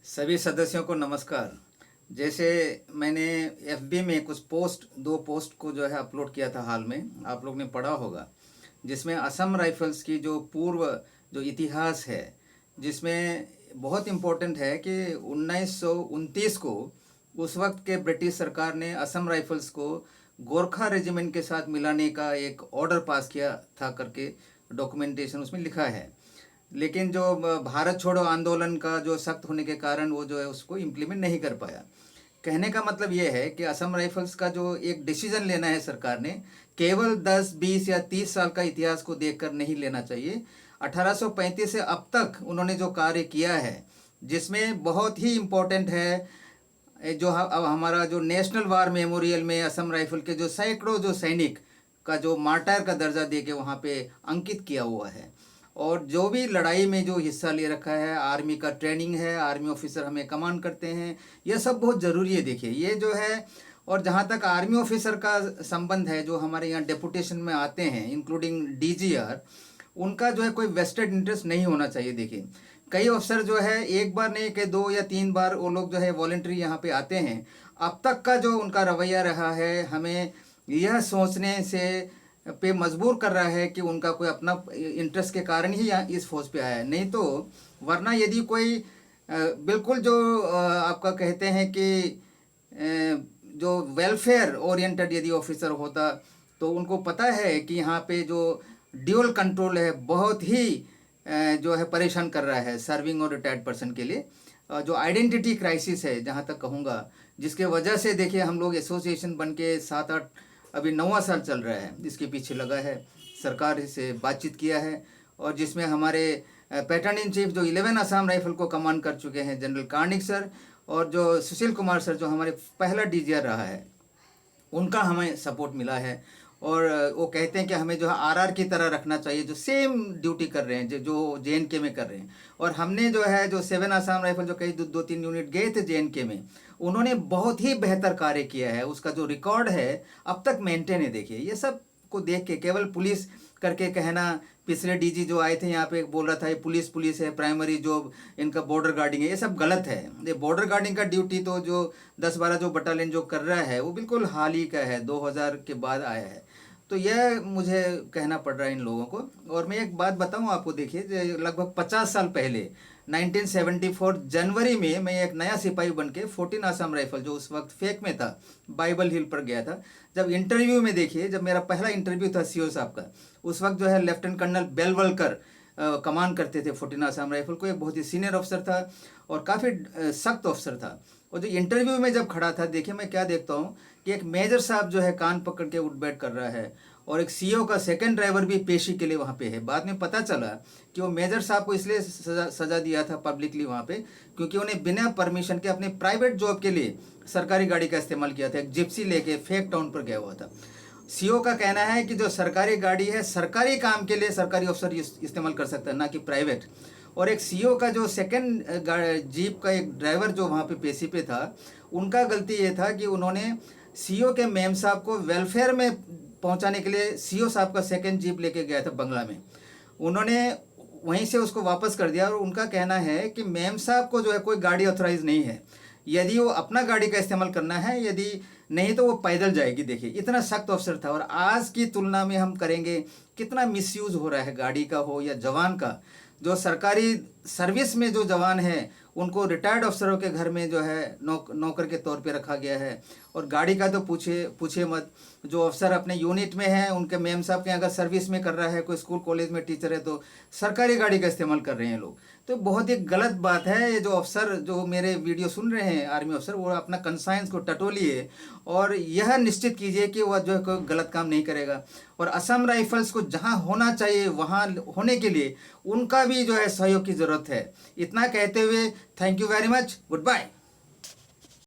सभी सदस्यों को नमस्कार। जैसे मैंने एफबी में कुछ दो पोस्ट को जो है अपलोड किया था हाल में, आप लोग ने पढ़ा होगा, जिसमें असम राइफल्स की जो पूर्व जो इतिहास है, जिसमें बहुत इम्पोर्टेंट है कि 1929 को उस वक्त के ब्रिटिश सरकार ने असम राइफल्स को गोरखा रेजिमेंट के साथ मिलाने का एक ऑर्डर पास किया था करके डॉक्यूमेंटेशन उसमें लिखा है। लेकिन जो भारत छोड़ो आंदोलन का जो सख्त होने के कारण वो जो है उसको इम्प्लीमेंट नहीं कर पाया। कहने का मतलब ये है कि असम राइफल्स का जो एक डिसीजन लेना है सरकार ने, केवल 10, 20 या 30 साल का इतिहास को देखकर नहीं लेना चाहिए। 1835 से अब तक उन्होंने जो कार्य किया है, जिसमें बहुत ही इम्पोर्टेंट है जो अब हमारा जो नेशनल वार मेमोरियल में असम राइफल के जो सैकड़ों जो सैनिक का जो मार्टायर का दर्जा दे के वहाँ पे अंकित किया हुआ है। और जो भी लड़ाई में जो हिस्सा ले रखा है, आर्मी का ट्रेनिंग है, आर्मी ऑफिसर हमें कमांड करते हैं, यह सब बहुत ज़रूरी है। देखिए ये जो है, और जहाँ तक आर्मी ऑफिसर का संबंध है, जो हमारे यहाँ डेपुटेशन में आते हैं इंक्लूडिंग डीजीआर, उनका जो है कोई वेस्टेड इंटरेस्ट नहीं होना चाहिए। देखिए कई अफसर जो है एक बार नहीं कि 2 या 3 बार वो लोग जो है वॉलेंट्री यहाँ पे आते हैं। अब तक का जो उनका रवैया रहा है, हमें यह सोचने से पे मजबूर कर रहा है कि उनका कोई अपना इंटरेस्ट के कारण ही यहाँ इस फौज पे आया है। नहीं तो वरना यदि कोई बिल्कुल जो आपका कहते हैं कि जो वेलफेयर ओरिएंटेड यदि ऑफिसर होता, तो उनको पता है कि यहाँ पे जो ड्यूअल कंट्रोल है बहुत ही जो है परेशान कर रहा है सर्विंग और रिटायर्ड पर्सन के लिए। जो आइडेंटिटी क्राइसिस है जहाँ तक कहूँगा, जिसके वजह से देखिए हम लोग एसोसिएशन बन के 7-8 अभी 9वां साल चल रहा है, इसके पीछे लगा है, सरकार से बातचीत किया है, और जिसमें हमारे पैटर्न इन चीफ जो 11 असम राइफल को कमांड कर चुके हैं जनरल कार्निक सर, और जो सुशील कुमार सर जो हमारे पहला डीजीआर रहा है, उनका हमें सपोर्ट मिला है। और वो कहते हैं कि हमें जो है आरआर की तरह रखना चाहिए, जो सेम ड्यूटी कर रहे हैं जो जेएनके में कर रहे हैं। और हमने जो है जो 7 असम राइफल जो कई 2-3 यूनिट गए थे जेएनके में, उन्होंने बहुत ही बेहतर कार्य किया है। उसका जो रिकॉर्ड है अब तक मेंटेन है। देखिए ये सब को देख के केवल पुलिस करके कहना, पिछले डीजी जो आए थे यहाँ पे बोल रहा था ये पुलिस है, प्राइमरी जॉब इनका बॉर्डर गार्डिंग है, ये सब गलत है। ये बॉर्डर गार्डिंग का ड्यूटी तो जो 10-12 जो बटालियन जो कर रहा है वो बिल्कुल हाल ही का है, 2000 के बाद आया है। तो यह मुझे कहना पड़ रहा है इन लोगों को। और मैं एक बात बताऊं आपको, देखिए लगभग 50 साल पहले 1974 जनवरी में मैं एक नया सिपाही बन के 14 असम राइफल जो उस वक्त फेक में था, बाइबल हिल पर गया था। जब इंटरव्यू में देखिए, जब मेरा पहला इंटरव्यू था सीओ साहब का, उस वक्त जो है लेफ्टिनेंट कर्नल बेलवलकर कमान करते थे 14 असम राइफल को, एक बहुत ही सीनियर अफसर था और काफ़ी सख्त अफसर था। और जो इंटरव्यू में जब खड़ा था, देखिए मैं क्या देखता हूँ कि एक मेजर साहब जो है कान पकड़ के उठ बैठ कर रहा है, और एक सीओ का सेकंड ड्राइवर भी पेशी के लिए वहाँ पे है। बाद में पता चला कि वो मेजर साहब को इसलिए सजा दिया था पब्लिकली वहाँ पे, क्योंकि उन्हें बिना परमिशन के अपने प्राइवेट जॉब के लिए सरकारी गाड़ी का इस्तेमाल किया था। एक जिप्सी लेके फेक टाउन पर गया हुआ था। सीओ का कहना है कि जो सरकारी गाड़ी है सरकारी काम के लिए सरकारी अफसर इस्तेमाल कर सकता है, ना कि प्राइवेट। और एक सीओ का जो सेकंड जीप का एक ड्राइवर जो वहाँ पे पेशी पे था, उनका गलती ये था कि उन्होंने सीओ के मेम साहब को वेलफेयर में पहुंचाने के लिए सीओ साहब का सेकंड जीप लेके गया था बंगला में, उन्होंने वहीं से उसको वापस कर दिया। और उनका कहना है कि मेम साहब को जो है कोई गाड़ी ऑथराइज नहीं है, यदि वो अपना गाड़ी का इस्तेमाल करना है, यदि नहीं तो वो पैदल जाएगी। देखिए इतना सख्त अफसर था। और आज की तुलना में हम करेंगे कितना मिसयूज हो रहा है गाड़ी का हो या जवान का। जो सरकारी सर्विस में जो जवान है उनको रिटायर्ड अफसरों के घर में जो है नौकर के तौर पे रखा गया है। और गाड़ी का तो पूछे मत। जो अफसर अपने यूनिट में है, उनके मेम साहब के अगर सर्विस में कर रहा है, कोई स्कूल कॉलेज में टीचर है, तो सरकारी गाड़ी का इस्तेमाल कर रहे हैं लोग। तो बहुत ही गलत बात है। ये जो अफसर जो मेरे वीडियो सुन रहे हैं आर्मी अफसर, वो अपना कंसाइंस को टटोलिए और यह निश्चित कीजिए कि वह जो है कोई गलत काम नहीं करेगा। और असम राइफल्स को जहाँ होना चाहिए वहाँ होने के लिए उनका भी जो है सहयोग की ज़रूरत है। इतना कहते हुए thank you very much, good bye.